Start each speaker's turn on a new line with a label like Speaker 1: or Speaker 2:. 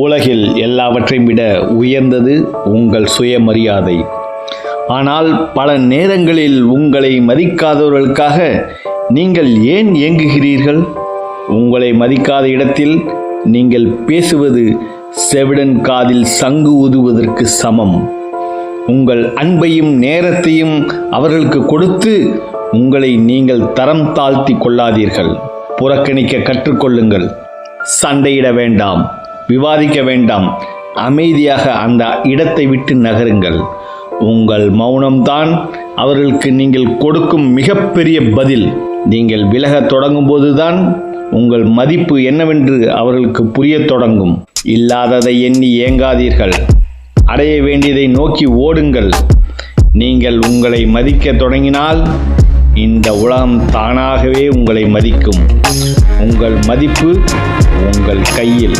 Speaker 1: உலகில் எல்லாவற்றையும் விட உயர்ந்தது உங்கள் சுயமரியாதை. ஆனால் பல நேரங்களில் உங்களை மதிக்காதவர்களுக்காக நீங்கள் ஏன் ஏங்குகிறீர்கள்? உங்களை மதிக்காத இடத்தில் நீங்கள் பேசுவது செவிடன் காதில் சங்கு ஊதுவதற்கு சமம். உங்கள் அன்பையும் நேரத்தையும் அவர்களுக்கு கொடுத்து உங்களை நீங்கள் தரம் தாழ்த்தி கொள்ளாதீர்கள். புறக்கணிக்க கற்றுக்கொள்ளுங்கள். சண்டையிட வேண்டாம், விவாதிக்க வேண்டாம். அமைதியாக அந்த இடத்தை விட்டு நகருங்கள். உங்கள் மௌனம்தான் அவர்களுக்கு நீங்கள் கொடுக்கும் மிகப்பெரிய பதில். நீங்கள் விலகத் தொடங்கும் போதுதான் உங்கள் மதிப்பு என்னவென்று அவர்களுக்கு புரியத் தொடங்கும். இல்லாததை எண்ணி ஏங்காதீர்கள். அடைய வேண்டியதை நோக்கி ஓடுங்கள். நீங்கள் உங்களை மதிக்க தொடங்கினால் இந்த உலகம் தானாகவே உங்களை மதிக்கும். உங்கள் மதிப்பு உங்கள் கையில்.